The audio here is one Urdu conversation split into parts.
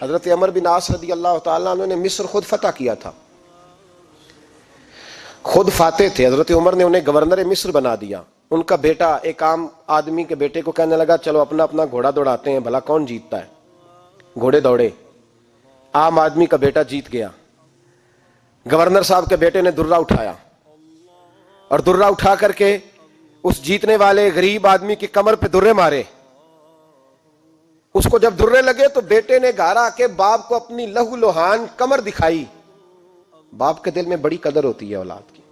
حضرت عمر بن عاص رضی اللہ تعالیٰ عنہ نے مصر خود فتح کیا تھا، خود فاتح تھے. حضرت عمر نے انہیں گورنر مصر بنا دیا. ان کا بیٹا ایک عام آدمی کے بیٹے کو کہنے لگا چلو اپنا اپنا گھوڑا دوڑاتے ہیں، بھلا کون جیتتا ہے. گھوڑے دوڑے، عام آدمی کا بیٹا جیت گیا. گورنر صاحب کے بیٹے نے درہ اٹھایا اور درہ اٹھا کر کے اس جیتنے والے غریب آدمی کی کمر پہ درے مارے. اس کو جب درے لگے تو بیٹے نے گھر آ کے باپ کو اپنی لہو لوہان کمر دکھائی. باپ کے دل میں بڑی قدر ہوتی ہے اولاد کی.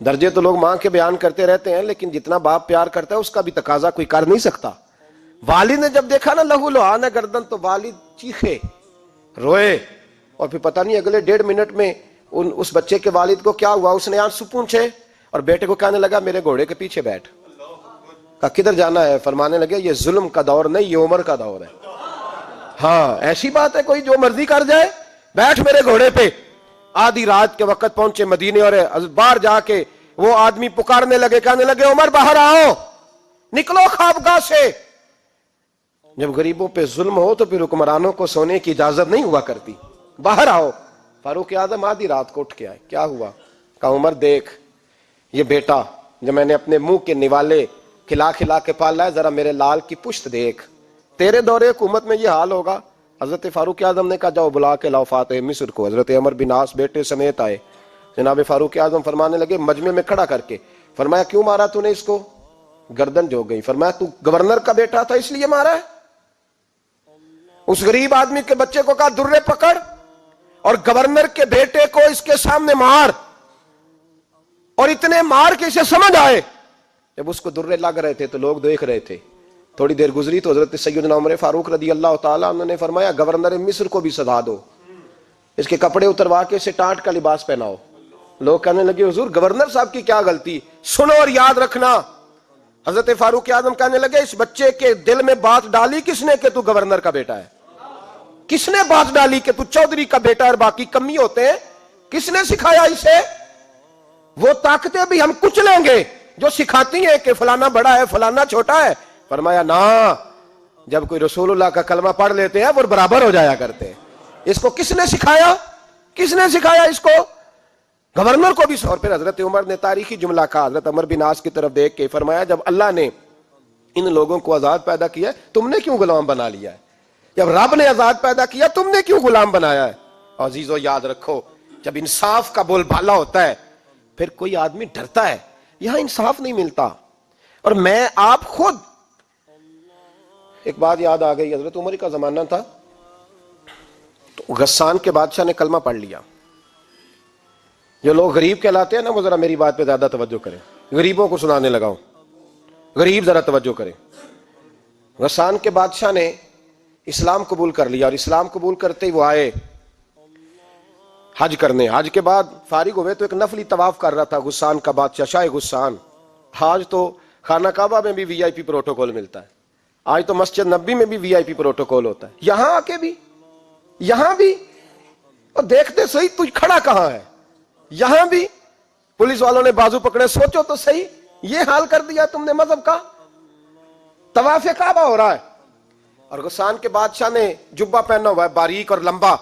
درجے تو لوگ ماں کے بیان کرتے رہتے ہیں، لیکن جتنا باپ پیار کرتا ہے اس کا بھی تقاضا کوئی کر نہیں سکتا. والد نے جب دیکھا نا لہو لوہان ہے گردن، تو والد چیخے، روئے، اور پھر پتہ نہیں اگلے 1.5 منٹ میں اس بچے کے والد کو کیا ہوا. اس نے آنسو پونچھے اور بیٹے کو کہنے لگا میرے گھوڑے کے پیچھے بیٹھ. کہا کدھر جانا ہے؟ فرمانے لگے یہ ظلم کا دور نہیں، یہ عمر کا دور ہے. ہاں ایسی بات ہے کوئی جو مرضی کر جائے؟ بیٹھ میرے گھوڑے پہ. آدھی رات کے وقت پہنچے مدینے اور باہر جا کے وہ آدمی پکارنے لگے، کہنے لگے عمر باہر آؤ، نکلو خوابگاہ سے. جب غریبوں پہ ظلم ہو تو پھر حکمرانوں کو سونے کی اجازت نہیں ہوا کرتی. باہر آؤ. فاروق اعظم آدھی رات کو اٹھ کے آئے. کیا ہوا؟ کہا عمر دیکھ یہ بیٹا جو میں نے اپنے منہ کے نوالے کھلا کھلا کے پالا ہے، ذرا میرے لال کی پشت دیکھ. تیرے دورے حکومت میں یہ حال ہوگا. حضرت فاروق اعظم نے کہا جاؤ بلا کے لاؤ فاتح مصر کو. حضرت عمر بن عاص بیٹے سمیت آئے. جناب فاروق اعظم فرمانے لگے مجمع میں کھڑا کر کے، فرمایا کیوں مارا تو نے اس کو؟ گردن جو گئی. فرمایا تو گورنر کا بیٹا تھا اس لیے مارا ہے؟ اس غریب آدمی کے بچے کو کہا درے پکڑ اور گورنر کے بیٹے کو اس کے سامنے مار، اور اتنے مار کے اسے سمجھ آئے. جب اس کو درے لگ رہے تھے تو لوگ دیکھ رہے تھے. تھوڑی دیر گزری تو حضرت سیدنا عمر فاروق رضی اللہ تعالیٰ عنہ نے فرمایا گورنر مصر کو بھی سزا دو، اس کے کپڑے اتروا کے اسے ٹانٹ کا لباس پہناؤ. لوگ کہنے لگے حضور گورنر صاحب کی کیا غلطی؟ سنو اور یاد رکھنا. حضرت فاروق اعظم کہنے لگے اس بچے کے دل میں بات ڈالی کس نے کہ تو گورنر کا بیٹا ہے؟ کس نے بات ڈالی کہ تو چودھری کا بیٹا اور باقی کمی ہوتے ہیں؟ کس نے سکھایا اسے؟ وہ طاقتیں بھی ہم کچھ لیں گے جو سکھاتی ہیں کہ فلانا بڑا ہے فلانا چھوٹا ہے. فرمایا نا، جب کوئی رسول اللہ کا کلمہ پڑھ لیتے ہیں وہ برابر ہو جایا کرتے ہیں. اس کو کس نے سکھایا؟ کس نے سکھایا اس کو؟ گورنر کو بھی. اور پھر حضرت عمر نے تاریخی جملہ کہا حضرت عمر بن عاص کی طرف دیکھ کے، فرمایا جب اللہ نے ان لوگوں کو آزاد پیدا کیا ہے تم نے کیوں غلام بنا لیا ہے؟ جب رب نے آزاد پیدا کیا تم نے کیوں غلام بنایا ہے؟ عزیزو یاد رکھو جب انصاف کا بول بالا ہوتا ہے پھر کوئی آدمی ڈرتا ہے. یہاں انصاف نہیں ملتا. اور میں آپ خود ایک بات یاد آ گئی. حضرت عمر کا زمانہ تھا تو غسان کے بادشاہ نے کلمہ پڑھ لیا. جو لوگ غریب کہلاتے ہیں نا وہ ذرا میری بات پہ زیادہ توجہ کریں. غریبوں کو سنانے لگاؤں، غریب ذرا توجہ کریں. غسان کے بادشاہ نے اسلام قبول کر لیا اور اسلام قبول کرتے ہی وہ آئے حج کرنے. حج کے بعد فارغ ہوئے تو ایک نفلی طواف کر رہا تھا غسان کا بادشاہ شاہ غسان. آج تو خانہ کعبہ میں بھی VIP پروٹوکول ملتا ہے، آج تو مسجد نبی میں بھی VIP پروٹوکول ہوتا ہے. یہاں آ کے بھی، یہاں بھی اور دیکھتے صحیح تو کھڑا کہاں ہے. یہاں بھی پولیس والوں نے بازو پکڑے. سوچو تو صحیح یہ حال کر دیا تم نے مذہب کا. طواف کعبہ ہو رہا ہے اور غسان کے بادشاہ نے جبہ پہنا ہوا ہے باریک اور لمبا.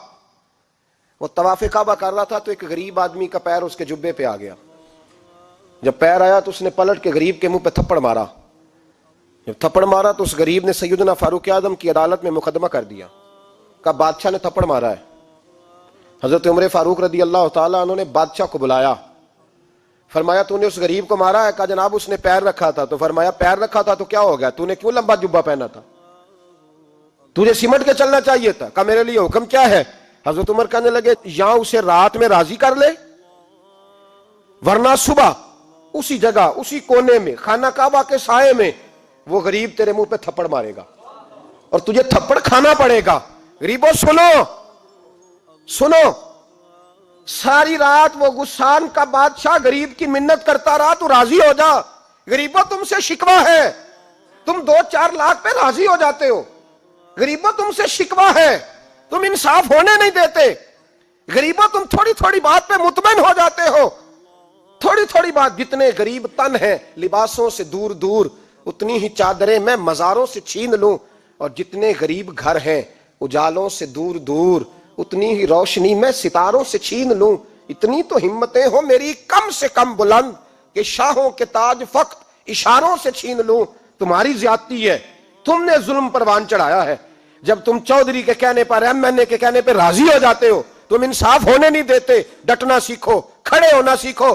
وہ طواف کعبہ کر رہا تھا تو ایک غریب آدمی کا پیر اس کے جبے پہ آ گیا. جب پیر آیا تو اس نے پلٹ کے غریب کے منہ پہ تھپڑ مارا. جب تھپڑ مارا تو اس غریب نے سیدنا فاروق اعظم کی عدالت میں مقدمہ کر دیا. کہا بادشاہ نے تھپڑ مارا ہے. حضرت عمر فاروق رضی اللہ تعالیٰ عنہ نے بادشاہ کو بلایا. فرمایا تو نے اس غریب کو مارا ہے؟ کہا جناب اس نے پیر رکھا تھا. تو فرمایا پیر رکھا تھا تو کیا ہو گیا؟ تو نے کیوں لمبا جبہ پہنا تھا؟ تجھے سمٹ کے چلنا چاہیے تھا. کہا میرے لیے حکم کیا ہے؟ حضرت عمر کہنے لگے یہاں اسے رات میں راضی کر لے ورنہ صبح اسی جگہ اسی کونے میں خانہ کعبہ کے سائے میں وہ غریب تیرے منہ پہ تھپڑ مارے گا اور تجھے تھپڑ کھانا پڑے گا. غریبوں سنو سنو، ساری رات وہ غسان کا بادشاہ غریب کی منت کرتا رہا تو راضی ہو جا. غریبوں تم سے شکوہ ہے، تم 2-4 لاکھ پہ راضی ہو جاتے ہو. غریبوں تم سے شکوہ ہے، تم انصاف ہونے نہیں دیتے. غریبوں تم تھوڑی تھوڑی بات پہ مطمئن ہو جاتے ہو. تھوڑی تھوڑی بات، جتنے غریب تن ہیں لباسوں سے دور دور اتنی ہی چادریں میں مزاروں سے چھین لوں، اور جتنے غریب گھر ہیں اجالوں سے دور دور اتنی ہی روشنی میں ستاروں سے چھین لوں. اتنی تو ہمتیں ہو میری کم سے کم بلند کہ شاہوں کے تاج فقط اشاروں سے چھین لوں. تمہاری زیادتی ہے, تم نے ظلم پروان چڑھایا ہے. جب تم چودھری کے کہنے پر, ایم این اے کے کہنے پہ راضی ہو جاتے ہو, تم انصاف ہونے نہیں دیتے. ڈٹنا سیکھو, کھڑے ہونا سیکھو.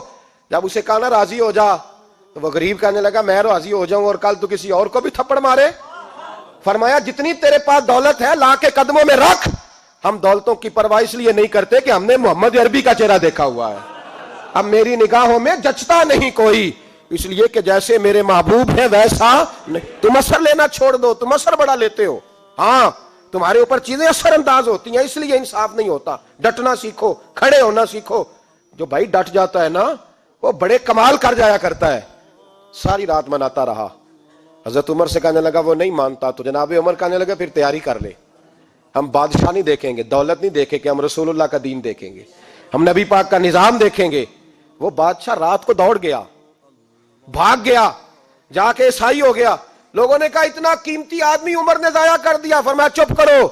جب اسے کہا نا راضی ہو جا, تو وہ غریب کہنے لگا میں راضی ہو جاؤں اور کل تو کسی اور کو بھی تھپڑ مارے. فرمایا جتنی تیرے پاس دولت ہے لا کے قدموں میں رکھ. ہم دولتوں کی پرواہ اس لیے نہیں کرتے کہ ہم نے محمد عربی کا چہرہ دیکھا ہوا ہے. اب میری نگاہوں میں جچتا نہیں کوئی, اس لیے کہ جیسے میرے محبوب ہیں ویسا نہیں. تم اثر لینا چھوڑ دو, تم اثر بڑا لیتے ہو. ہاں تمہارے اوپر چیزیں اثر انداز ہوتی ہیں, اس لیے انصاف نہیں ہوتا. ڈٹنا سیکھو, کھڑے ہونا سیکھو. جو بھائی ڈٹ جاتا ہے نا وہ بڑے کمال کر جایا کرتا ہے. ساری رات مناتا رہا. حضرت عمر سے کہنے لگا وہ نہیں مانتا, تو جناب عمر کہنے لگا پھر تیاری کر لے. ہم بادشاہ نہیں دیکھیں گے, دولت نہیں دیکھیں گے, ہم رسول اللہ کا دین دیکھیں گے, ہم نبی پاک کا نظام دیکھیں گے. وہ بادشاہ رات کو دوڑ گیا, بھاگ گیا, جا کے عیسائی ہو گیا. لوگوں نے کہا اتنا قیمتی آدمی عمر نے ضائع کر دیا. فرمایا چپ کرو,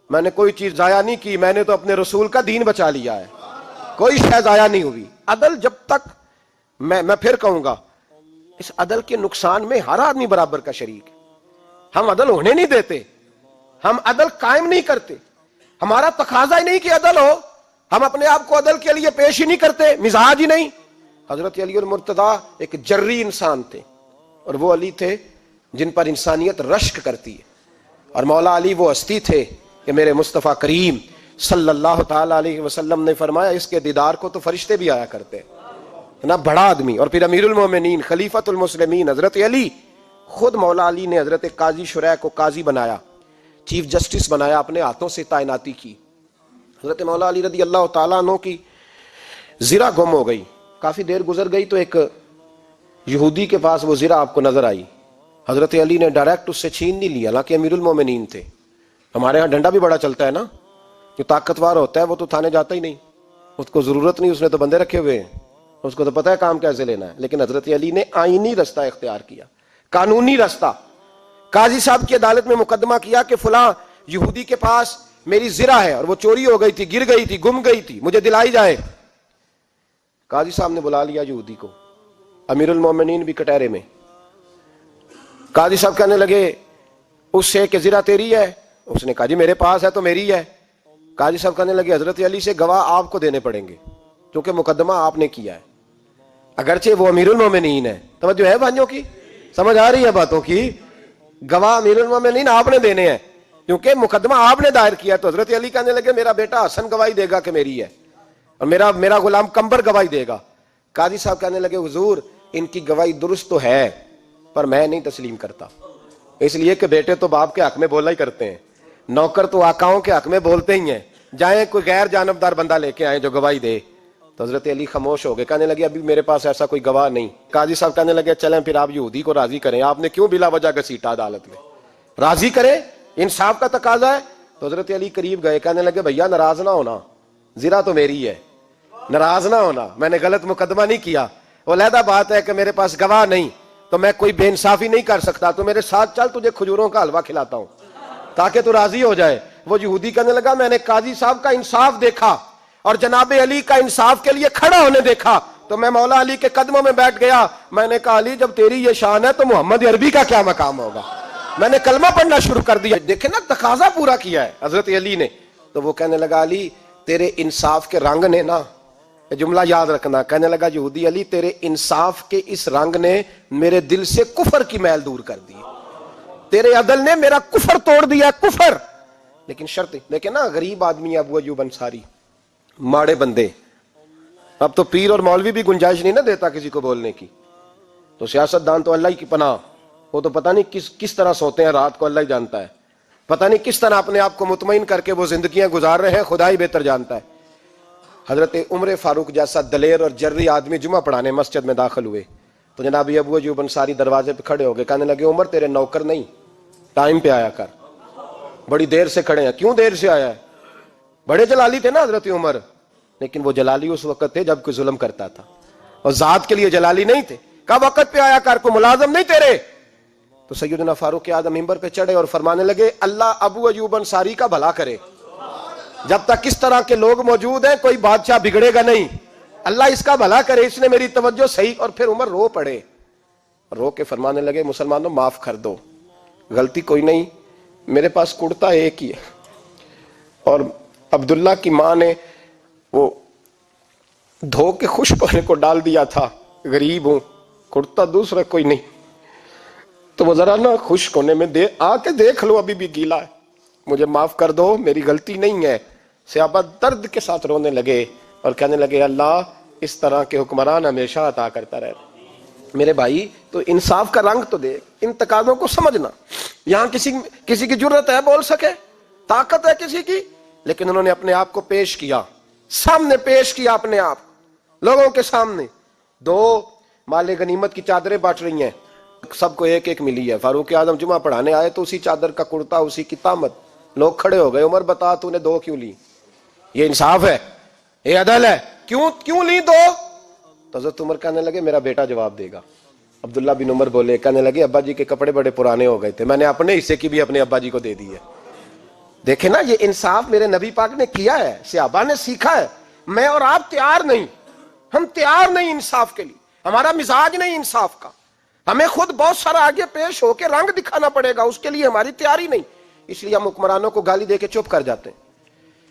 میں نے کوئی چیز ضائع نہیں کی, میں نے تو اپنے رسول کا دین بچا لیا ہے. کوئی شے ضائع نہیں ہوئی. عدل جب تک, میں پھر کہوں گا, اس عدل کے نقصان میں ہر آدمی برابر کا شریک ہے. ہم عدل ہونے نہیں دیتے, ہم عدل قائم نہیں کرتے. ہمارا تقاضا ہی نہیں کہ عدل ہو, ہم اپنے آپ کو عدل کے لیے پیش ہی نہیں کرتے, مزاج ہی نہیں. حضرت علی المرتضیٰ ایک جری انسان تھے, اور وہ علی تھے جن پر انسانیت رشک کرتی ہے. اور مولا علی وہ ہستی تھے کہ میرے مصطفیٰ کریم صلی اللہ تعالی علیہ وسلم نے فرمایا اس کے دیدار کو تو فرشتے بھی آیا کرتے. نا بڑا آدمی, اور پھر امیر المومنین خلیفۃ المسلمین حضرت علی. خود مولا علی نے حضرت قاضی شریح کو قاضی بنایا, چیف جسٹس بنایا, اپنے ہاتھوں سے تعیناتی کی. حضرت مولا علی رضی اللہ تعالیٰ عنہ کی زرہ گم ہو گئی. کافی دیر گزر گئی تو ایک یہودی کے پاس وہ زرہ آپ کو نظر آئی. حضرت علی نے ڈائریکٹ اس سے چھین نہیں لیا, حالانکہ امیر المومنین تھے. ہمارے ہاں ڈنڈا بھی بڑا چلتا ہے نا, جو طاقتور ہوتا ہے وہ تو تھانے جاتا ہی نہیں, اس کو ضرورت نہیں, اس نے تو بندے رکھے ہوئے ہیں, اس کو تو پتہ ہے کام کیسے لینا ہے. لیکن حضرت علی نے آئینی رستہ اختیار کیا, قانونی رستہ. قاضی صاحب کی عدالت میں مقدمہ کیا کہ فلاں یہودی کے پاس میری زرہ ہے اور وہ چوری ہو گئی تھی, گر گئی تھی, گم گئی تھی, مجھے دلائی جائے. قاضی صاحب نے بلا لیا یہودی کو, امیر المومنین بھی کٹہرے میں. قاضی صاحب کہنے لگے اس سے کہ زرہ تیری ہے؟ اس نے کہا جی میرے پاس ہے تو میری ہے. قاضی صاحب کہنے لگے حضرت علی سے گواہ آپ کو دینے پڑیں گے کیونکہ مقدمہ آپ نے کیا ہے, اگرچہ وہ امیر المومنین ہے. توجہ ہے بھائیوں کی, سمجھ آ رہی ہے باتوں کی؟ گواہ امیر المومنین آپ نے دینے ہیں کیونکہ مقدمہ آپ نے دائر کیا. تو حضرت علی کہنے لگے میرا بیٹا حسن گواہی دے گا کہ میری ہے, اور میرا غلام کمبر گواہی دے گا. قاضی صاحب کہنے لگے حضور ان کی گواہی درست تو ہے پر میں نہیں تسلیم کرتا, اس لیے کہ بیٹے تو باپ کے حق میں بولا ہی کرتے ہیں, نوکر تو آقاؤں کے حق میں بولتے ہی ہیں. جائیں کوئی غیر جانبدار بندہ لے کے آئے جو گواہی دے. تو حضرت علی خاموش ہو گئے, کہنے لگے ابھی میرے پاس ایسا کوئی گواہ نہیں. قاضی صاحب کہنے لگے چلیں پھر آپ یہودی کو راضی کریں, آپ نے کیوں بلا وجہ گھسیٹا عدالت میں, راضی کریں, انصاف کا تقاضا ہے. تو حضرت علی قریب گئے, کہنے لگے بھیا ناراض نہ ہونا, زرہ تو میری ہے, ناراض نہ ہونا, میں نے غلط مقدمہ نہیں کیا. وہ علیحدہ بات ہے کہ میرے پاس گواہ نہیں تو میں کوئی بے انصافی نہیں کر سکتا, تو میرے ساتھ چل تجھے کھجوروں کا حلوہ کھلاتا ہوں تاکہ تو راضی ہو جائے. وہ یہودی کہنے لگا میں نے قاضی صاحب کا انصاف دیکھا اور جناب علی کا انصاف کے لیے کھڑا ہونے دیکھا تو میں مولا علی کے قدموں میں بیٹھ گیا. میں نے کہا علی جب تیری یہ شان ہے تو محمد عربی کا کیا مقام ہوگا. میں نے کلمہ پڑھنا شروع کر دیا. دیکھیں نا تقاضا پورا کیا ہے حضرت علی نے. تو وہ کہنے لگا علی تیرے انصاف کے رنگ نے نا, جملہ یاد رکھنا, کہنے لگا یہودی علی تیرے انصاف کے اس رنگ نے میرے دل سے کفر کی میل دور کر دی, تیرے عدل نے میرا کفر توڑ دیا, کفر. لیکن شرط دیکھیں نا, غریب آدمی ابو ایوب انصاری, ماڑے بندے, اب تو پیر اور مولوی بھی گنجائش نہیں نہ دیتا کسی کو بولنے کی. تو سیاست دان تو اللہ ہی کی پناہ, وہ تو پتہ نہیں کس طرح سوتے ہیں رات کو, اللہ ہی جانتا ہے. پتہ نہیں کس طرح اپنے آپ کو مطمئن کر کے وہ زندگیاں گزار رہے ہیں, خدا ہی بہتر جانتا ہے. حضرت عمر فاروق جیسا دلیر اور جرری آدمی جمعہ پڑھانے مسجد میں داخل ہوئے تو جناب ابو ایوب انصاری دروازے پہ کھڑے ہو گئے, کہنے لگے عمر تیرے نوکر نہیں, ٹائم پہ آیا کر, بڑی دیر سے کھڑے ہیں. کیوں دیر سے آیا ہے؟ بڑے جلالی تھے نا حضرت عمر, لیکن وہ جلالی اس وقت تھے جب کوئی ظلم کرتا تھا, اور ذات کے لیے جلالی نہیں تھے. کہا وقت پہ آیا کر, کو ملازم نہیں تیرے. تو سیدنا فاروق اعظم منبر پہ چڑھے اور فرمانے لگے اللہ ابو ایوب انصاری کا بھلا کرے، جب تک اس طرح کے لوگ موجود ہیں کوئی بادشاہ بگڑے گا نہیں، اللہ اس کا بھلا کرے، اس نے میری توجہ صحیح۔ اور پھر عمر رو پڑے، رو کے فرمانے لگے مسلمانوں معاف کر دو، غلطی کوئی نہیں، میرے پاس کرتا ایک ہی ہے، اور عبداللہ کی ماں نے وہ دھو کے خشک ہونے کو ڈال دیا تھا، غریب ہوں، کرتا دوسرا کوئی نہیں، تو وہ ذرا نا خشک ہونے میں آ کے دیکھ لو ابھی بھی گیلا ہے، مجھے معاف کر دو، میری غلطی نہیں ہے۔ صحابہ درد کے ساتھ رونے لگے اور کہنے لگے اللہ اس طرح کے حکمران ہمیشہ عطا کرتا رہے۔ میرے بھائی تو انصاف کا رنگ تو دیکھ، ان تقاضوں کو سمجھنا۔ یہاں کسی کی جرت ہے بول سکے، طاقت ہے کسی کی، لیکن انہوں نے اپنے آپ کو پیش کیا، سامنے پیش کیا اپنے آپ لوگوں کے سامنے۔ دو مال غنیمت کی چادریں بانٹ رہی ہیں، سب کو ایک ایک ملی ہے۔ فاروق اعظم جمعہ پڑھانے آئے تو اسی چادر کا کرتا، اسی کی تامت، لوگ کھڑے ہو گئے، عمر بتا تو نے دو کیوں لی؟ یہ انصاف ہے، یہ عدل ہے، کیوں لی دو؟ تو حضرت عمر کہنے لگے میرا بیٹا جواب دے گا۔ عبداللہ بن عمر بولے، کہنے لگے ابا جی کے کپڑے بڑے پرانے ہو گئے تھے، میں نے اپنے حصے کی بھی اپنے ابا جی کو دے دی ہے۔ دیکھیں نا، یہ انصاف میرے نبی پاک نے کیا ہے، صحابہ نے سیکھا ہے۔ میں اور آپ تیار نہیں، ہم تیار نہیں انصاف کے لیے، ہمارا مزاج نہیں انصاف کا، ہمیں خود بہت سارا آگے پیش ہو کے رنگ دکھانا پڑے گا، اس کے لیے ہماری تیاری نہیں۔ اس لیے ہم حکمرانوں کو گالی دے کے چپ کر جاتے ہیں،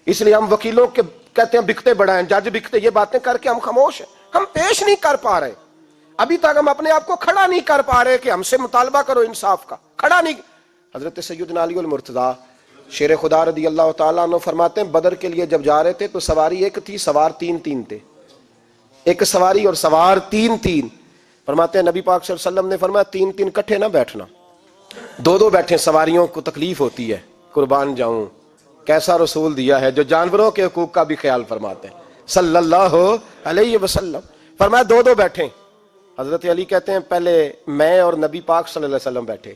اس لیے ہم وکیلوں کے کہتے ہیں بکتے بڑا ہیں، جج بکتے، یہ باتیں کر کے ہم خاموش ہیں، ہم پیش نہیں کر پا رہے، ابھی تک ہم اپنے آپ کو کھڑا نہیں کر پا رہے کہ ہم سے مطالبہ کرو انصاف کا، کھڑا نہیں۔ حضرت سیدنا علی المرتضیٰ شیر خدا رضی اللہ تعالیٰ عنہ فرماتے ہیں بدر کے لیے جب جا رہے تھے تو سواری ایک تھی، سوار تین تھے، ایک سواری اور سوار تین۔ فرماتے ہیں نبی پاک صلی اللہ علیہ وسلم نے فرمایا تین کٹھے نہ بیٹھنا، دو بیٹھیں، سواریوں کو تکلیف ہوتی ہے، قربان جاؤں کیسا رسول دیا ہے جو جانوروں کے حقوق کا بھی خیال فرماتے ہیں صلی اللہ علیہ وسلم۔ فرمایا دو بیٹھیں۔ حضرت علی کہتے ہیں پہلے میں اور نبی پاک صلی اللہ علیہ وسلم بیٹھے،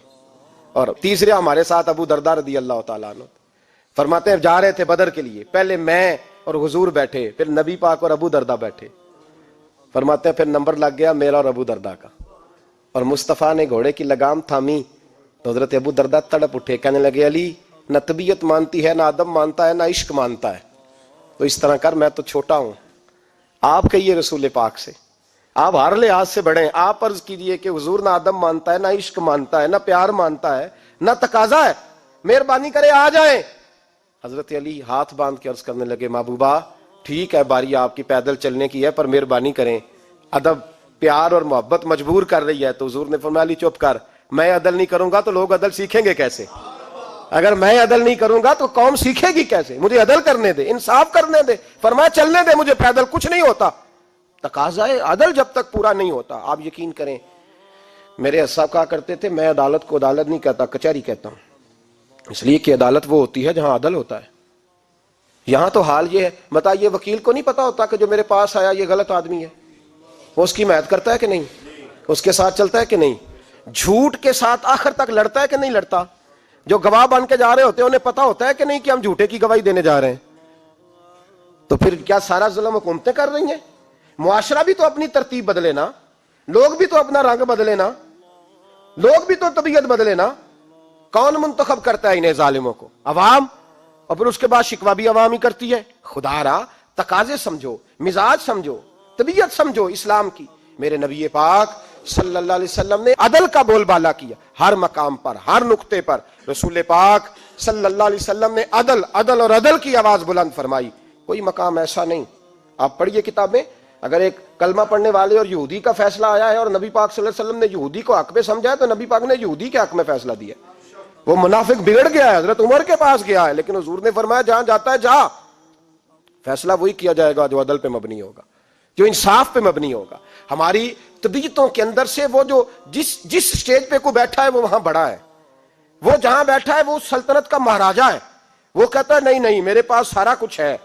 اور تیسرے ہمارے ساتھ ابو درداء رضی اللہ تعالیٰ عنہ۔ فرماتے ہیں جا رہے تھے بدر کے لیے، پہلے میں اور حضور بیٹھے، پھر نبی پاک اور ابو درداء بیٹھے۔ فرماتے ہیں پھر نمبر لگ گیا میرا اور ابو درداء کا، اور مصطفیٰ نے گھوڑے کی لگام تھامی تو حضرت ابو درداء تڑپ اٹھے، کہنے لگے علی نہ طبیعت مانتی ہے، نہ ادب مانتا ہے، نہ عشق مانتا ہے، تو اس طرح کر، میں تو چھوٹا ہوں، آپ کہیے رسول پاک سے، آپ ہر لحاظ سے بڑے ہیں، آپ عرض کیجئے کہ حضور نہ ادب مانتا ہے، نہ عشق مانتا ہے، نہ پیار مانتا ہے، نہ تقاضا ہے، مہربانی کرے آ جائیں۔ حضرت علی ہاتھ باندھ کے عرض کرنے لگے محبوبہ ٹھیک ہے، باری آپ کی پیدل چلنے کی ہے، پر مہربانی کریں، ادب پیار اور محبت مجبور کر رہی ہے۔ تو حضور نے فرمایا علی چپ کر، میں عدل نہیں کروں گا تو لوگ عدل سیکھیں گے کیسے؟ اگر میں عدل نہیں کروں گا تو قوم سیکھے گی کیسے؟ مجھے عدل کرنے دے، انصاف کرنے دے۔ فرمایا چلنے دے مجھے پیدل، کچھ نہیں ہوتا، تقاضا ہے عدل جب تک پورا نہیں ہوتا۔ آپ یقین کریں میرے اساتذہ کہا کرتے تھے میں عدالت کو عدالت نہیں کہتا، کچہری کہتا ہوں، اس لیے کہ عدالت وہ ہوتی ہے جہاں عدل ہوتا ہے۔ یہاں تو حال یہ ہے، بتائیے وکیل کو نہیں پتا ہوتا کہ جو میرے پاس آیا یہ غلط آدمی ہے، وہ اس کی حمایت کرتا ہے کہ نہیں، اس کے ساتھ چلتا ہے کہ نہیں، جھوٹ کے ساتھ آخر تک لڑتا ہے کہ نہیں لڑتا؟ جو گواہ بن کے جا رہے ہوتے ہیں انہیں پتا ہوتا ہے کہ نہیں کہ ہم جھوٹے کی گواہی دینے جا رہے ہیں؟ تو پھر کیا سارا ظلم حکومتیں کر رہی ہیں؟ معاشرہ بھی تو اپنی ترتیب بدلے نا، لوگ بھی تو اپنا رنگ بدلے نا، لوگ بھی تو طبیعت بدلے نا۔ کون منتخب کرتا ہے انہیں ظالموں کو؟ عوام، اور پھر اس کے بعد شکوہ بھی عوام ہی کرتی ہے۔ خدا را تقاضے سمجھو، مزاج سمجھو، طبیعت سمجھو اسلام کی۔ میرے نبی پاک صلی اللہ علیہ وسلم نے عدل کا بول بالا کیا، ہر مقام پر، ہر نقطے پر رسول پاک صلی اللہ علیہ وسلم نے عدل اور عدل کی آواز بلند فرمائی۔ کوئی مقام ایسا نہیں، آپ پڑھیے کتابیں، اگر ایک کلمہ پڑھنے والے اور یہودی کا فیصلہ آیا ہے اور نبی پاک صلی اللہ علیہ وسلم نے یہودی کو حق میں سمجھا ہے تو نبی پاک نے یہودی کے حق میں فیصلہ دیا۔ وہ منافق بگڑ گیا ہے، حضرت عمر کے پاس گیا ہے، لیکن حضور نے فرمایا جہاں جاتا ہے جا، فیصلہ وہی کیا جائے گا جو عدل پہ مبنی ہوگا، جو انصاف پہ مبنی ہوگا۔ ہماری طبیعتوں کے اندر سے وہ جو جس سٹیج پہ کوئی بیٹھا ہے وہ وہاں بڑا ہے، وہ جہاں بیٹھا ہے وہ سلطنت کا مہاراجہ ہے، وہ کہتا ہے نہیں میرے پاس سارا کچھ ہے،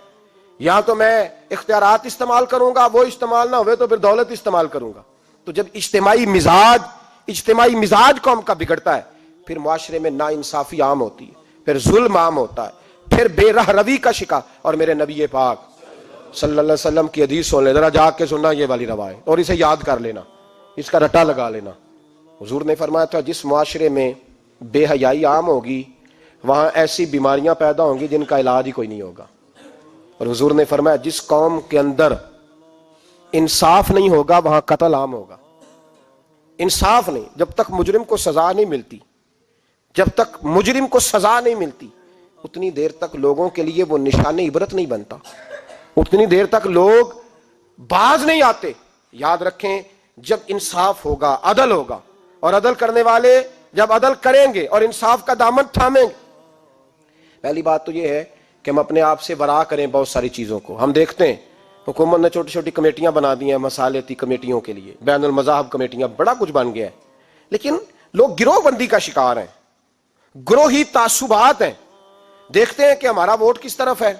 یہاں تو میں اختیارات استعمال کروں گا، وہ استعمال نہ ہوئے تو پھر دولت استعمال کروں گا۔ تو جب اجتماعی مزاج قوم کا بگڑتا ہے پھر معاشرے میں نا انصافی عام ہوتی ہے، پھر ظلم عام ہوتا ہے، پھر بے راہ روی کا شکار۔ اور میرے نبی پاک صلی اللہ علیہ وسلم کی حدیث سن لے، ذرا جا کے سننا یہ والی روایت، اور اسے یاد کر لینا، اس کا رٹا لگا لینا۔ حضور نے فرمایا تھا جس معاشرے میں بے حیائی عام ہوگی وہاں ایسی بیماریاں پیدا ہوں گی جن کا علاج ہی کوئی نہیں ہوگا. اور حضور نے فرمایا جس قوم کے اندر انصاف نہیں ہوگا وہاں قتل عام ہوگا. انصاف نہیں، جب تک مجرم کو سزا نہیں ملتی، جب تک مجرم کو سزا نہیں ملتی اتنی دیر تک لوگوں کے لیے وہ نشان عبرت نہیں بنتا، اتنی دیر تک لوگ باز نہیں آتے. یاد رکھیں جب انصاف ہوگا، عدل ہوگا، اور عدل کرنے والے جب عدل کریں گے اور انصاف کا دامن تھامیں گے. پہلی بات تو یہ ہے کہ ہم اپنے آپ سے ورا کریں بہت ساری چیزوں کو. ہم دیکھتے ہیں حکومت نے چھوٹی چھوٹی کمیٹیاں بنا دی ہیں مصالحتی کمیٹیوں کے لیے، بین المذاہب کمیٹیاں، بڑا کچھ بن گیا ہے، لیکن لوگ گروہ بندی کا شکار ہیں، گروہی تعصبات ہیں. دیکھتے ہیں کہ ہمارا ووٹ کس طرف ہے،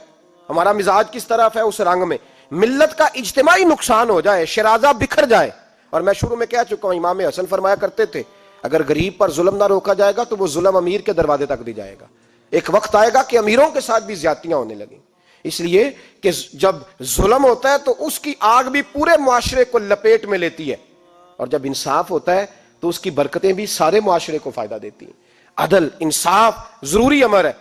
ہمارا مزاج کس طرف ہے، اس رنگ میں ملت کا اجتماعی نقصان ہو جائے، شرازہ بکھر جائے. اور میں شروع میں کہہ چکا ہوں، امام حسن فرمایا کرتے تھے اگر غریب پر ظلم نہ روکا جائے گا تو وہ ظلم امیر کے دروازے تک بھی جائے گا. ایک وقت آئے گا کہ امیروں کے ساتھ بھی زیادتیاں ہونے لگیں، اس لیے کہ جب ظلم ہوتا ہے تو اس کی آگ بھی پورے معاشرے کو لپیٹ میں لیتی ہے، اور جب انصاف ہوتا ہے تو اس کی برکتیں بھی سارے معاشرے کو فائدہ دیتی ہیں. عدل، انصاف ضروری امر ہے.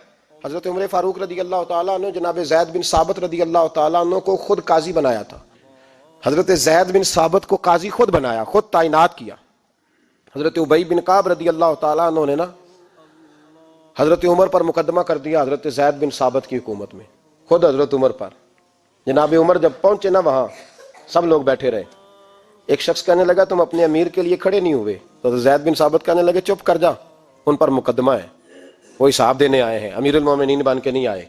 حضرت عمر فاروق رضی اللہ تعالیٰ عنہ جناب زید بن ثابت رضی اللہ تعالیٰ عنہ کو خود قاضی بنایا تھا. حضرت زید بن ثابت کو قاضی خود بنایا، خود تعینات کیا. حضرت ابی بن کعب رضی اللہ تعالیٰ عنہ نے نا حضرت عمر پر مقدمہ کر دیا حضرت زید بن ثابت کی حکومت میں، خود حضرت عمر پر. جناب عمر جب پہنچے نا وہاں سب لوگ بیٹھے رہے. ایک شخص کہنے لگا تم اپنے امیر کے لیے کھڑے نہیں ہوئے، تو زید بن ثابت کہنے لگے چپ کر جا، ان پر مقدمہ ہے، وہ حساب دینے آئے ہیں، امیر المومنین بن کے نہیں آئے.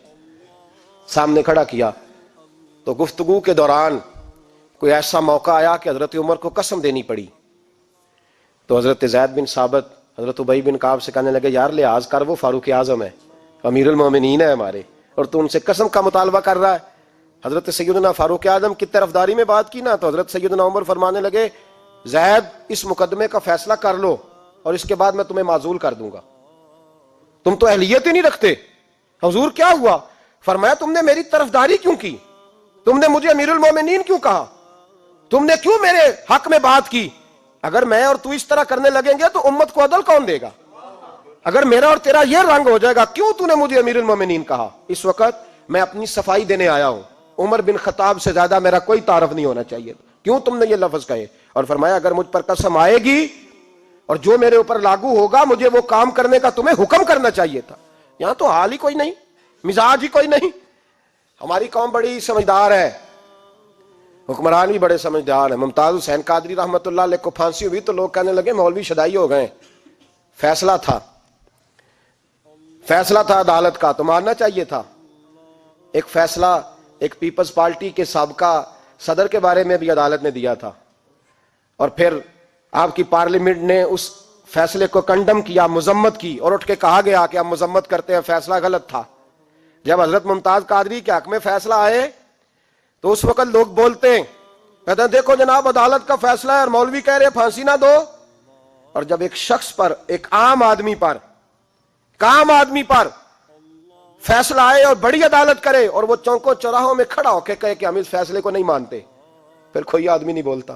سامنے کھڑا کیا تو گفتگو کے دوران کوئی ایسا موقع آیا کہ حضرت عمر کو قسم دینی پڑی. تو حضرت زید بن ثابت حضرت ابی بن کعب سے کہنے لگے یار لحاظ کر، وہ فاروق اعظم ہے، امیر المومنین ہے ہمارے، اور تو ان سے قسم کا مطالبہ کر رہا ہے. حضرت سیدنا فاروق اعظم کی طرفداری میں بات کی نا تو حضرت سیدنا عمر فرمانے لگے زید اس مقدمے کا فیصلہ کر لو اور اس کے بعد میں تمہیں معزول کر دوں گا، تم تو اہلیت ہی نہیں رکھتے. حضور کیا ہوا؟ فرمایا تم نے میری طرفداری کیوں کی، تم نے مجھے امیر المومنین کیوں کہا، تم نے کیوں میرے حق میں بات کی؟ اگر میں اور تو اس طرح کرنے لگیں گے تو امت کو عدل کون دے گا؟ اگر میرا اور تیرا یہ رنگ ہو جائے گا، کیوں تو نے مجھے امیر المومنین کہا؟ اس وقت میں اپنی صفائی دینے آیا ہوں، عمر بن خطاب سے زیادہ میرا کوئی تعارف نہیں ہونا چاہیے، کیوں تم نے یہ لفظ کہے؟ اور فرمایا اگر مجھ پر قسم آئے گی اور جو میرے اوپر لاگو ہوگا مجھے وہ کام کرنے کا تمہیں حکم کرنا چاہیے تھا. یہاں تو حال ہی کوئی نہیں، مزاج ہی کوئی نہیں. ہماری قوم بڑی سمجھدار ہے، حکمران بھی بڑے سمجھدار ہیں. ممتاز حسین قادری رحمۃ اللہ علیہ کو پھانسی ہوئی تو لوگ کہنے لگے مولوی شدائی ہو گئے. فیصلہ تھا عدالت کا تو ماننا چاہیے تھا. ایک فیصلہ ایک پیپلز پارٹی کے سابقہ صدر کے بارے میں بھی عدالت نے دیا تھا، اور پھر آپ کی پارلیمنٹ نے اس فیصلے کو کنڈم کیا، مذمت کی، اور اٹھ کے کہا گیا کہ ہم مذمت کرتے ہیں، فیصلہ غلط تھا. جب حضرت ممتاز قادری کے حق میں فیصلہ آئے تو اس وقت لوگ بولتے ہیں، کہتے ہیں دیکھو جناب عدالت کا فیصلہ ہے اور مولوی کہہ رہے پھانسی نہ دو. اور جب ایک شخص پر، ایک عام آدمی پر فیصلہ آئے اور بڑی عدالت کرے اور وہ چوکوں چوراہوں میں کھڑا ہو کے کہے کہ ہم اس فیصلے کو نہیں مانتے، پھر کوئی آدمی نہیں بولتا.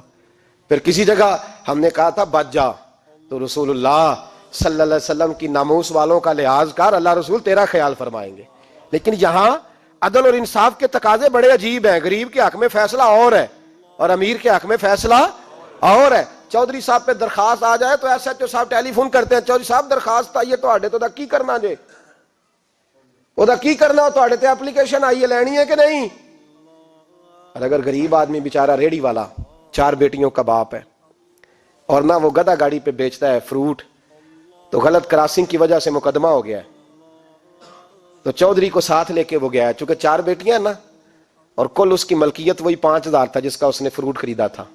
پھر کسی جگہ ہم نے کہا تھا بچ جا، تو رسول اللہ صلی اللہ علیہ وسلم کی ناموس والوں کا لحاظ کر، اللہ رسول تیرا خیال فرمائیں گے. لیکن یہاں عدل اور انصاف کے تقاضے بڑے عجیب ہیں. غریب کے حق میں فیصلہ اور ہے اور امیر کے حق میں فیصلہ اور ہے. چودھری صاحب پہ درخواست آ جائے تو ایس ایچ او صاحب ٹیلی فون کرتے ہیں، چودھری صاحب درخواست آئیے تو کی کرنا جے، وہ کی کرنا تے تے اپلیکیشن آئیے لینی ہے کہ نہیں. اور اگر غریب آدمی بیچارہ ریڑی والا 4 بیٹیوں کا باپ ہے اور نہ وہ گدھا گاڑی پہ بیچتا ہے فروٹ، تو غلط کراسنگ کی وجہ سے مقدمہ ہو گیا ہے، تو چودھری کو ساتھ لے کے وہ گیا ہے، چونکہ 4 بیٹیاں نا اور کل اس کی ملکیت وہی 5000 تھا جس کا اس نے فروٹ خریدا تھا.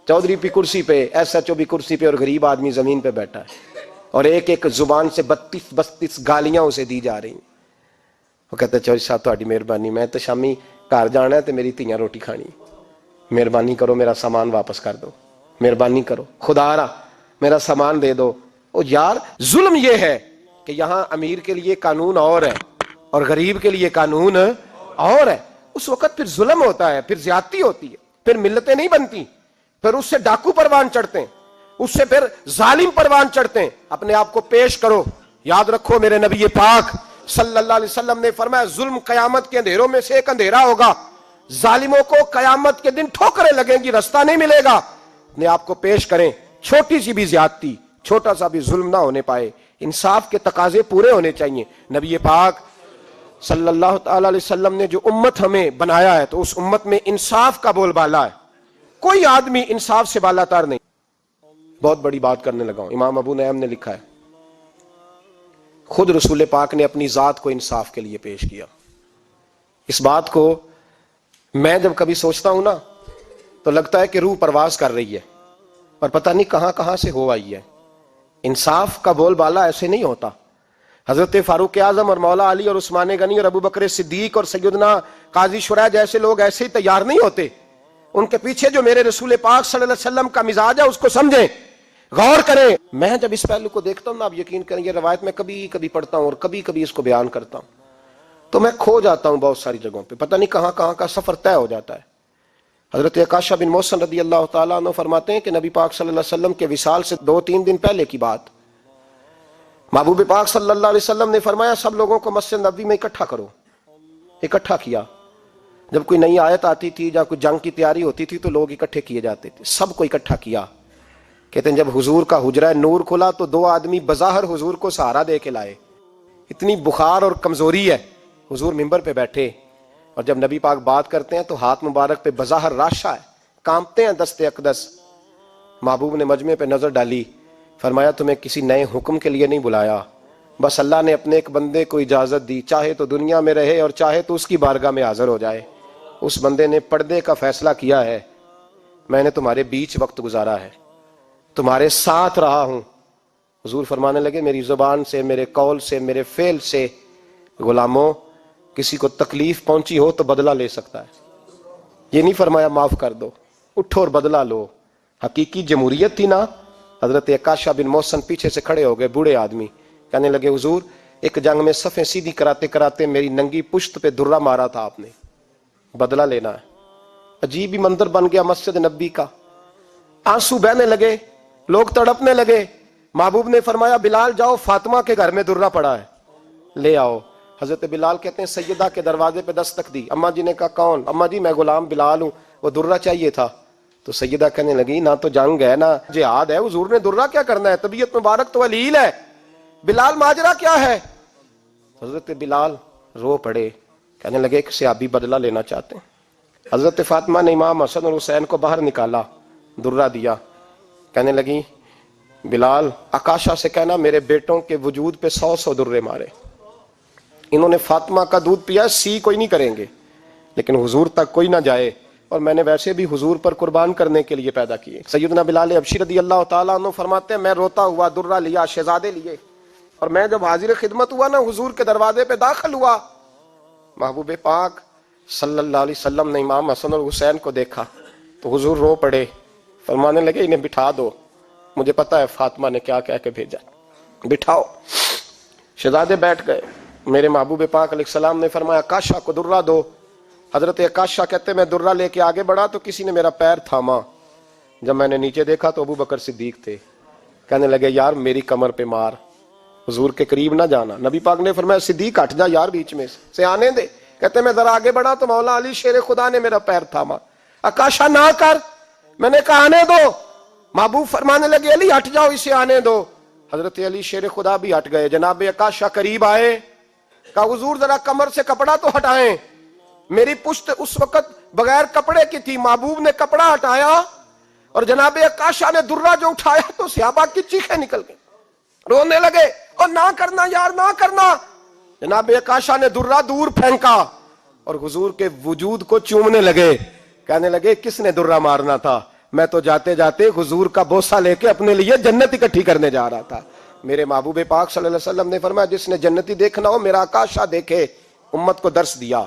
چودھری بھی کرسی پہ، ایس ایچ او بھی کرسی پہ، اور غریب آدمی زمین پہ بیٹھا ہے، اور ایک ایک زبان سے 32 گالیاں اسے دی جا رہی. وہ کہتا ہے چودھری صاحب تہاڈی مہربانی، میں تو شامی گھر جانا ہے تو میری تیاں روٹی کھانی، مہربانی کرو میرا سامان واپس کر دو، مہربانی کرو خدا را میرا سامان دے دو. او یار ظلم یہ ہے کہ یہاں امیر کے لیے قانون اور ہے اور غریب کے لیے قانون اور ہے. اس وقت پھر ظلم ہوتا ہے، پھر زیادتی ہوتی ہے، پھر ملتیں نہیں بنتی، پھر اس سے ڈاکو پروان چڑھتے ہیں. اس سے پھر ظالم پروان چڑھتے ہیں. اپنے آپ کو پیش کرو. یاد رکھو میرے نبی پاک صلی اللہ علیہ وسلم نے فرمایا ظلم قیامت کے اندھیروں میں سے ایک اندھیرا ہوگا. ظالموں کو قیامت کے دن ٹھوکریں لگیں گی, رستہ نہیں ملے گا. اپنے آپ کو پیش کریں. چھوٹی سی بھی زیادتی, چھوٹا سا بھی ظلم نہ ہونے پائے. انصاف کے تقاضے پورے ہونے چاہیے. نبی پاک صلی اللہ تعالی علیہ وسلم نے جو امت ہمیں بنایا ہے تو اس امت میں انصاف کا بول بالا ہے. کوئی آدمی انصاف سے بالا تر نہیں. بہت بڑی بات کرنے لگا ہوں. امام ابو نعیم نے لکھا ہے, خود رسول پاک نے اپنی ذات کو انصاف کے لیے پیش کیا. اس بات کو میں جب کبھی سوچتا ہوں نا تو لگتا ہے کہ روح پرواز کر رہی ہے, پر پتہ نہیں کہاں کہاں سے ہو آئی ہے. انصاف کا بول بالا ایسے نہیں ہوتا. حضرت فاروق اعظم اور مولا علی اور عثمان غنی اور ابو بکر صدیق اور سیدنا قاضی شرح جیسے لوگ ایسے ہی تیار نہیں ہوتے. ان کے پیچھے جو میرے رسول پاک صلی اللہ علیہ وسلم کا مزاج ہے اس کو سمجھیں, غور کریں. میں جب اس پہلو کو دیکھتا ہوں نا, آپ یقین کریں, یہ روایت میں کبھی کبھی پڑھتا ہوں اور کبھی کبھی اس کو بیان کرتا ہوں تو میں کھو جاتا ہوں بہت ساری جگہوں پہ. پتہ نہیں کہاں کہاں کا سفر طے ہو جاتا ہے. حضرت عکاشہ بن محصن رضی اللہ تعالیٰ عنہ فرماتے ہیں کہ نبی پاک صلی اللہ علیہ وسلم کے وصال سے 2-3 دن پہلے کی بات, محبوب پاک صلی اللہ علیہ وسلم نے فرمایا سب لوگوں کو مسجد نبوی میں اکٹھا کرو. اکٹھا کیا. جب کوئی نئی آیت آتی تھی یا کوئی جنگ کی تیاری ہوتی تھی تو لوگ اکٹھے کیے جاتے تھے. سب کو اکٹھا کیا. کہتے ہیں جب حضور کا حجرہ نور کھلا تو 2 آدمی بظاہر حضور کو سہارا دے کے لائے. اتنی بخار اور کمزوری ہے. حضور منبر پہ بیٹھے اور جب نبی پاک بات کرتے ہیں تو ہاتھ مبارک پہ بظاہر راشا ہے, کانپتے ہیں دستے اقدس. محبوب نے مجمع پہ نظر ڈالی, فرمایا تمہیں کسی نئے حکم کے لیے نہیں بلایا, بس اللہ نے اپنے ایک بندے کو اجازت دی, چاہے تو دنیا میں رہے اور چاہے تو اس کی بارگاہ میں حاضر ہو جائے. اس بندے نے پردے کا فیصلہ کیا ہے. میں نے تمہارے بیچ وقت گزارا ہے, تمہارے ساتھ رہا ہوں. حضور فرمانے لگے میری زبان سے, میرے قول سے, میرے فعل سے غلاموں کسی کو تکلیف پہنچی ہو تو بدلہ لے سکتا ہے. یہ نہیں فرمایا معاف کر دو, اٹھو اور بدلہ لو. حقیقی جمہوریت تھی نا. حضرت عکاشہ بن محصن پیچھے سے کھڑے ہو گئے, بوڑھے آدمی, کہنے لگے حضور ایک جنگ میں صفیں سیدھی کراتے کراتے میری ننگی پشت پہ درہ مارا تھا آپ نے, بدلہ لینا ہے. عجیب ہی منظر بن گیا مسجد نبی کا. آنسو بہنے لگے, لوگ تڑپنے لگے. محبوب نے فرمایا بلال جاؤ, فاطمہ کے گھر میں درہ پڑا ہے, لے آؤ. حضرت بلال کہتے ہیں سیدہ کے دروازے پہ دستک دی. اماں جی نے کہا کون؟ اماں جی میں غلام بلال ہوں, وہ درہ چاہیے تھا. تو سیدہ کہنے لگی نہ تو جنگ ہے نہ جہاد ہے, حضور نے درہ کیا کرنا ہے, طبیعت مبارک تو علیل ہے. بلال ماجرا کیا ہے؟ حضرت بلال رو پڑے, کہنے لگے ایک صحابی بدلہ لینا چاہتے ہیں. حضرت فاطمہ نے امام حسن اور حسین کو باہر نکالا, درہ دیا. کہنے لگی بلال عکاشہ سے کہنا میرے بیٹوں کے وجود پہ 100 درے مارے. انہوں نے فاطمہ کا دودھ پیا, سی کوئی نہیں کریں گے لیکن حضور تک کوئی نہ جائے, اور میں نے ویسے بھی حضور پر قربان کرنے کے لیے پیدا کیے. سیدنا بلال حبشی رضی اللہ تعالیٰ عنہ فرماتے ہیں میں روتا ہوا درہ لیا, شہزادے لیے, اور میں جب حاضر خدمت ہوا نا حضور کے دروازے پہ داخل ہوا, محبوب پاک صلی اللہ علیہ وسلم نے امام حسن اور حسین کو دیکھا تو حضور رو پڑے, فرمانے لگے انہیں بٹھا دو, مجھے پتا ہے فاطمہ نے کیا کہہ کے بھیجا, بٹھاؤ. شہزادے بیٹھ گئے. میرے محبوب پاک علیہ السلام نے فرمایا عکاشہ کو درہ دو. حضرت عکاشہ کہتے میں درہ لے کے آگے بڑھا تو کسی نے میرا پیر تھاما. جب میں نے نیچے دیکھا تو ابو بکر صدیق تھے. کہنے لگے یار میری کمر پہ مار, حضور کے قریب نہ جانا. نبی پاک نے فرمایا صدیق ہٹ جا یار, بیچ میں سے آنے دے. کہتے میں ذرا آگے بڑھا تو مولا علی شیر خدا نے میرا پیر تھاما. عکاشہ نہ کر, میں نے کہا آنے دو. محبوب فرمانے لگے علی ہٹ جاؤ, اسے آنے دو. حضرت علی شیر خدا بھی ہٹ گئے. جناب عکاشہ قریب آئے, کہا حضور ذرا کمر سے کپڑا تو ہٹائیں, میری پشت اس وقت بغیر کپڑے کی تھی. محبوب نے کپڑا ہٹایا اور جناب عکاشہ نے درہ جو اٹھایا تو صحابہ کی چیخیں نکل گئی, رونے لگے اور نہ کرنا یار نہ کرنا. جناب عکاشہ نے درہ دور پھینکا اور حضور کے وجود کو چومنے لگے. کہنے لگے کس نے درہ مارنا تھا, میں تو جاتے جاتے حضور کا بوسہ لے کے اپنے لیے جنت اکٹھی کرنے جا رہا تھا. میرے محبوب پاک صلی اللہ علیہ وسلم نے فرمایا جس نے جنتی دیکھنا ہو میرا عکاشہ دیکھے. امت کو درس دیا,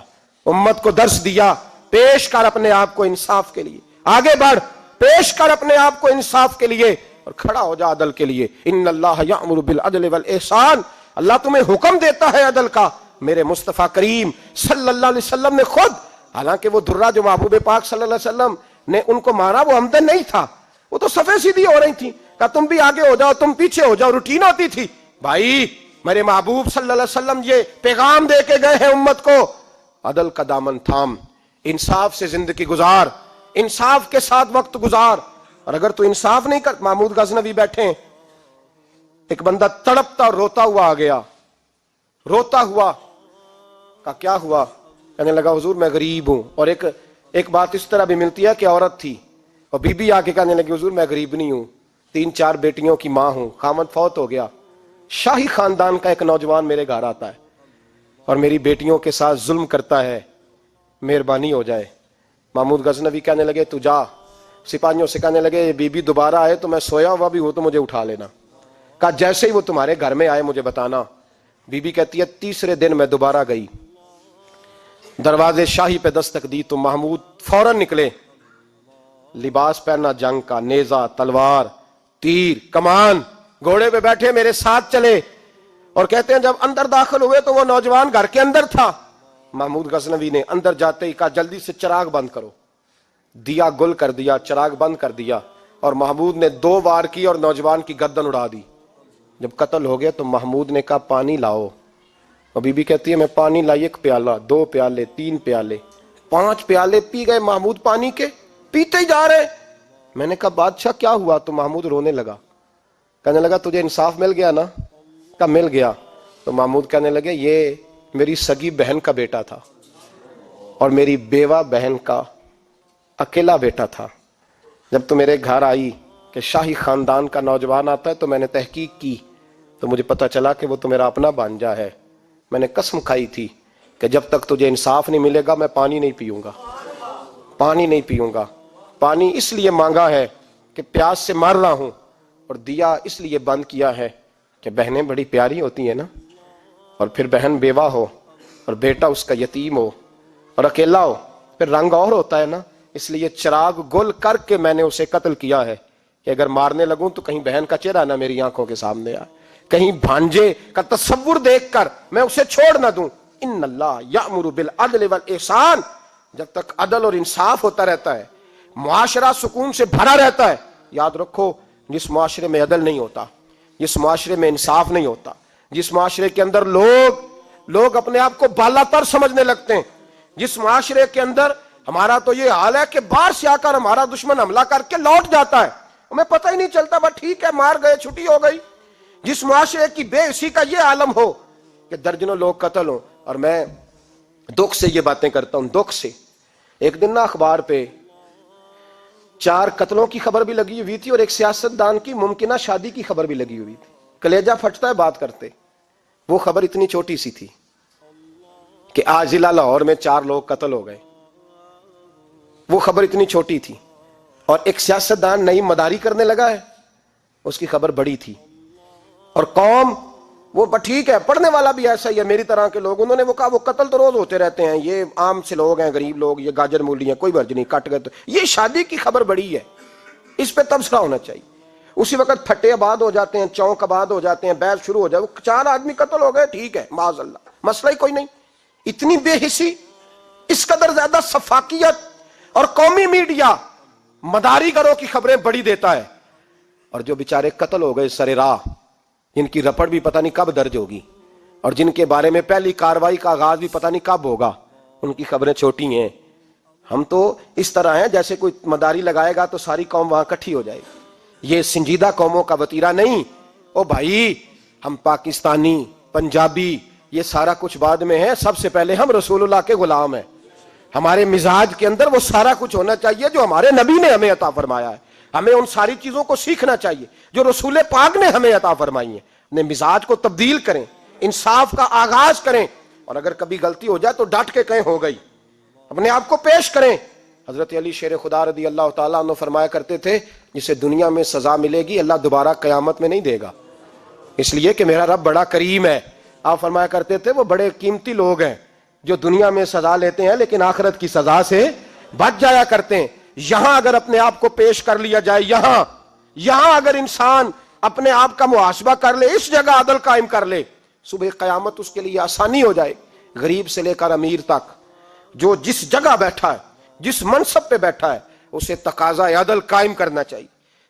امت کو درس دیا. پیش کر اپنے آپ کو انصاف کے لیے, آگے بڑھ, پیش کر اپنے آپ کو انصاف کے لیے اور کھڑا ہو جا عدل کے لیے. ان اللہ یأمر بالعدل والاحسان, اللہ تمہیں حکم دیتا ہے عدل کا. میرے مصطفیٰ کریم صلی اللہ علیہ وسلم نے خود, حالانکہ وہ درہ جو محبوب پاک صلی اللہ علیہ وسلم نے ان کو مارا وہ عمدن نہیں تھا, وہ تو صفیں سیدھی ہو رہی تھی, کہا تم بھی آگے ہو جاؤ, تم پیچھے ہو جاؤ, روٹین ہوتی تھی. بھائی میرے محبوب صلی اللہ علیہ وسلم یہ پیغام دے کے گئے ہیں امت کو, عدل کا دامن تھام, انصاف سے زندگی گزار, انصاف کے ساتھ وقت گزار. اور اگر تو انصاف نہیں کر, محمود غزنوی بیٹھے ہیں, ایک بندہ تڑپتا اور روتا ہوا آ گیا, روتا ہوا, کہا کیا ہوا؟ کہنے لگا حضور میں غریب ہوں. اور ایک بات اس طرح بھی ملتی ہے کہ عورت تھی اور بی بی آ کے کہنے لگی حضور میں غریب نہیں ہوں, 3-4 بیٹیوں کی ماں ہوں, خامد فوت ہو گیا, شاہی خاندان کا ایک نوجوان میرے گھر آتا ہے اور میری بیٹیوں کے ساتھ ظلم کرتا ہے, مہربانی ہو جائے. محمود غزنوی کہنے لگے تو جا, سپاہیوں سے کہنے لگے بی بی دوبارہ آئے تو میں سویا ہوا بھی ہوں تو مجھے اٹھا لینا. کہا جیسے ہی وہ تمہارے گھر میں آئے مجھے بتانا. بی بی کہتی ہے تیسرے دن میں دوبارہ گئی, دروازے شاہی پہ دستک دی تو محمود فوراً نکلے, لباس پہنا جنگ کا, نیزہ, تلوار, تیر, کمان, گھوڑے پہ بیٹھے میرے ساتھ چلے. اور کہتے ہیں جب اندر داخل ہوئے تو وہ نوجوان گھر کے اندر تھا. محمود غزنوی نے اندر جاتے ہی کہا جلدی سے چراغ بند کرو, دیا گل کر دیا, چراغ بند کر دیا, اور محمود نے 2 وار کی اور نوجوان کی گردن اڑا دی. جب قتل ہو گیا تو محمود نے کہا پانی لاؤ, اور بی بی کہتی ہے میں پانی لائی, 1 پیالہ, 2 پیالے, 3 پیالے, 5 پیالے پی گئے محمود پانی کے, پیتے ہی جا رہے. میں نے کہا بادشاہ کیا ہوا؟ تو محمود رونے لگا, کہنے لگا تجھے انصاف مل گیا نا؟ کہا مل گیا. تو محمود کہنے لگے یہ میری سگی بہن کا بیٹا تھا اور میری بیوہ بہن کا اکیلا بیٹا تھا. جب تو میرے گھر آئی کہ شاہی خاندان کا نوجوان آتا ہے تو میں نے تحقیق کی تو مجھے پتا چلا کہ وہ تو میرا اپنا بھانجا ہے. میں نے قسم کھائی تھی کہ جب تک تجھے انصاف نہیں ملے گا میں پانی نہیں پیوں گا, پانی نہیں پیوں گا. پانی اس لیے مانگا ہے کہ پیاس سے مر رہا ہوں, اور دیا اس لیے بند کیا ہے کہ بہنیں بڑی پیاری ہوتی ہیں نا, اور پھر بہن بیوہ ہو اور بیٹا اس کا یتیم ہو اور اکیلا ہو پھر رنگ اور ہوتا ہے نا. اس لیے چراغ گل کر کے میں نے اسے قتل کیا ہے کہ اگر مارنے لگوں تو کہیں بہن کا چہرہ نہ میری آنکھوں کے سامنے آئے, کہیں بھانجے کا تصور دیکھ کر میں اسے چھوڑ نہ دوں. ان اللہ یأمر بالعدل والاحسان, جب تک عدل اور انصاف ہوتا رہتا ہے, معاشرہ سکون سے بھرا رہتا ہے. یاد رکھو جس معاشرے میں عدل نہیں ہوتا, جس معاشرے میں انصاف نہیں ہوتا, جس معاشرے کے اندر لوگ اپنے آپ کو بالا تر سمجھنے لگتے ہیں, جس معاشرے کے اندر ہمارا تو یہ حال ہے کہ باہر سے آ کر ہمارا دشمن حملہ کر کے لوٹ جاتا ہے, ہمیں پتہ ہی نہیں چلتا, بس ٹھیک ہے مار گئے چھٹی ہو گئی. جس معاشرے کی بے حسی کا یہ عالم ہو کہ درجنوں لوگ قتل ہوں. اور میں دکھ سے یہ باتیں کرتا ہوں, دکھ سے. ایک دن نا اخبار پہ 4 قتلوں کی خبر بھی لگی ہوئی تھی اور ایک سیاستدان کی ممکنہ شادی کی خبر بھی لگی ہوئی تھی. کلیجہ پھٹتا ہے بات کرتے. وہ خبر اتنی چھوٹی سی تھی کہ آج ضلع لاہور میں 4 لوگ قتل ہو گئے. وہ خبر اتنی چھوٹی تھی, اور ایک سیاستدان نئی مداری کرنے لگا ہے, اس کی خبر بڑی تھی. اور قوم وہ ٹھیک ہے, پڑھنے والا بھی ایسا ہی ہے میری طرح کے لوگ, انہوں نے وہ کہا وہ قتل تو روز ہوتے رہتے ہیں, یہ عام سے لوگ ہیں, غریب لوگ, یہ گاجر مولی ہیں, کوئی مرض نہیں, کٹ گئے تو یہ شادی کی خبر بڑی ہے, اس پہ تبصرہ ہونا چاہیے. اسی وقت پھٹے آباد ہو جاتے ہیں, چونک آباد ہو جاتے ہیں, بحث شروع ہو جائے, وہ 4 آدمی قتل ہو گئے, ٹھیک ہے معاذ اللہ, مسئلہ ہی کوئی نہیں. اتنی بے حسی, اس قدر زیادہ سفاکیت, اور قومی میڈیا مداری گروں کی خبریں بڑی دیتا ہے, اور جو بیچارے قتل ہو گئے سر راہ, جن کی رپٹ بھی پتہ نہیں کب درج ہوگی اور جن کے بارے میں پہلی کاروائی کا آغاز بھی پتہ نہیں کب ہوگا, ان کی خبریں چھوٹی ہیں. ہم تو اس طرح ہیں جیسے کوئی مداری لگائے گا تو ساری قوم وہاں اکٹھی ہو جائے گی. یہ سنجیدہ قوموں کا وتیرہ نہیں. او بھائی, ہم پاکستانی, پنجابی, یہ سارا کچھ بعد میں ہے, سب سے پہلے ہم رسول اللہ کے غلام ہیں. ہمارے مزاج کے اندر وہ سارا کچھ ہونا چاہیے جو ہمارے نبی نے ہمیں عطا فرمایا ہے. ہمیں ان ساری چیزوں کو سیکھنا چاہیے جو رسول پاک نے ہمیں عطا فرمائی ہیں. اپنے مزاج کو تبدیل کریں, انصاف کا آغاز کریں, اور اگر کبھی غلطی ہو جائے تو ڈٹ کے کہیں ہو گئی, اپنے آپ کو پیش کریں. حضرت علی شیر خدا رضی اللہ تعالیٰ عنہ فرمایا کرتے تھے جسے دنیا میں سزا ملے گی اللہ دوبارہ قیامت میں نہیں دے گا, اس لیے کہ میرا رب بڑا کریم ہے. آپ فرمایا کرتے تھے وہ بڑے قیمتی لوگ ہیں جو دنیا میں سزا لیتے ہیں لیکن آخرت کی سزا سے بچ جایا کرتے ہیں. یہاں اگر اپنے آپ کو پیش کر لیا جائے, یہاں اگر انسان اپنے آپ کا محاسبہ کر لے, اس جگہ عدل قائم کر لے, صبح قیامت اس کے لیے آسانی ہو جائے. غریب سے لے کر امیر تک جو جس جگہ بیٹھا ہے, جس منصب پہ بیٹھا ہے, اسے تقاضا عدل قائم کرنا چاہیے.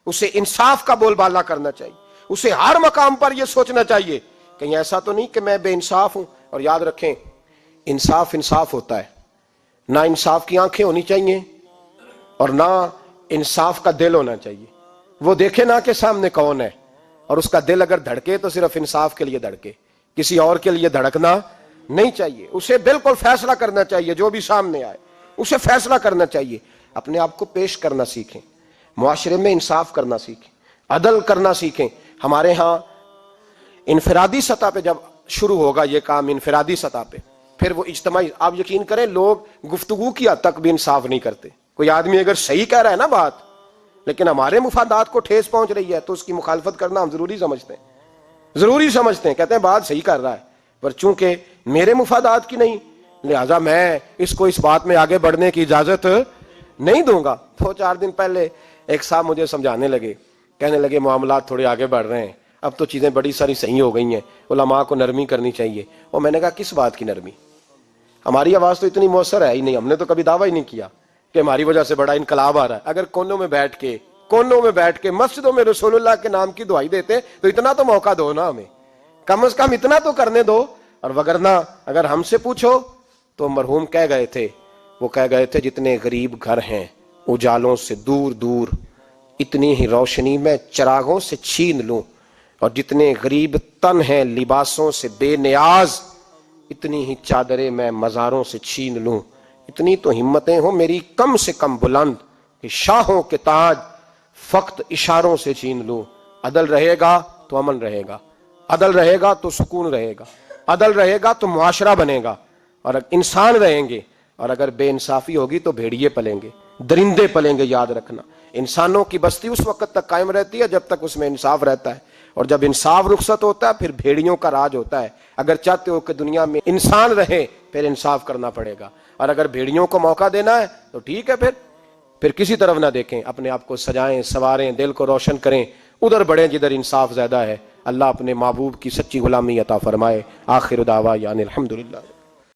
اسے انصاف کا بول بالا کرنا چاہیے، اسے ہر مقام پر یہ سوچنا چاہیے کہیں ایسا تو نہیں کہ میں بے انصاف ہوں۔ اور یاد رکھیں انصاف انصاف ہوتا ہے، نہ انصاف کی آنکھیں ہونی چاہیے اور نہ انصاف کا دل ہونا چاہیے۔ وہ دیکھے نہ کہ سامنے کون ہے، اور اس کا دل اگر دھڑکے تو صرف انصاف کے لیے دھڑکے، کسی اور کے لیے دھڑکنا نہیں چاہیے۔ اسے بالکل فیصلہ کرنا چاہیے، جو بھی سامنے آئے اسے فیصلہ کرنا چاہیے۔ اپنے آپ کو پیش کرنا سیکھیں، معاشرے میں انصاف کرنا سیکھیں، عدل کرنا سیکھیں۔ ہمارے ہاں انفرادی سطح پہ جب شروع ہوگا یہ کام، انفرادی سطح پہ، پھر وہ اجتماعی، آپ یقین کریں لوگ گفتگو کی حد تک بھی انصاف نہیں کرتے۔ کوئی آدمی اگر صحیح کہہ رہا ہے نا بات، لیکن ہمارے مفادات کو ٹھیس پہنچ رہی ہے، تو اس کی مخالفت کرنا ہم ضروری سمجھتے ہیں، کہتے ہیں بات صحیح کر رہا ہے، پر چونکہ میرے مفادات کی نہیں، لہذا میں اس کو اس بات میں آگے بڑھنے کی اجازت نہیں دوں گا۔ 2-4 دن پہلے ایک صاحب مجھے سمجھانے لگے، کہنے لگے معاملات تھوڑے آگے بڑھ رہے ہیں، اب تو چیزیں بڑی ساری صحیح ہو گئی ہیں، علماء کو نرمی کرنی چاہیے۔ اور میں نے کہا کس بات کی نرمی؟ ہماری آواز تو اتنی مؤثر ہے ہی نہیں، ہم نے تو کبھی دعویٰ ہی نہیں کیا کہ ہماری وجہ سے بڑا انقلاب آ رہا ہے۔ اگر کونوں میں بیٹھ کے مسجدوں میں رسول اللہ کے نام کی دعائی دیتے تو اتنا تو موقع دو نا ہمیں، کم از کم اتنا تو کرنے دو۔ اور وگرنہ اگر ہم سے پوچھو تو مرحوم کہہ گئے تھے جتنے غریب گھر ہیں اجالوں سے دور دور، اتنی ہی روشنی میں چراغوں سے چھین لوں، اور جتنے غریب تن ہیں لباسوں سے بے نیاز، اتنی ہی چادریں میں مزاروں سے چھین لوں۔ اتنی تو ہمتیں ہوں میری کم سے کم بلند کہ شاہوں کے تاج فقط اشاروں سے چھین لوں۔ عدل رہے گا تو امن رہے گا، عدل رہے گا تو سکون رہے گا، عدل رہے گا تو معاشرہ بنے گا، اور انسان رہیں گے۔ اور اگر بے انصافی ہوگی تو بھیڑیے پلیں گے، درندے پلیں گے۔ یاد رکھنا انسانوں کی بستی اس وقت تک قائم رہتی ہے جب تک اس میں انصاف رہتا ہے، اور جب انصاف رخصت ہوتا ہے پھر بھیڑیوں کا راج ہوتا ہے۔ اگر چاہتے ہو کہ دنیا میں انسان رہے پھر انصاف کرنا پڑے گا، اور اگر بھیڑیوں کو موقع دینا ہے تو ٹھیک ہے، پھر کسی طرف نہ دیکھیں، اپنے آپ کو سجائیں، سواریں، دل کو روشن کریں، ادھر بڑھیں جدھر انصاف زیادہ ہے۔ اللہ اپنے محبوب کی سچی غلامی عطا فرمائے۔ آخر دعوانا الحمدللہ۔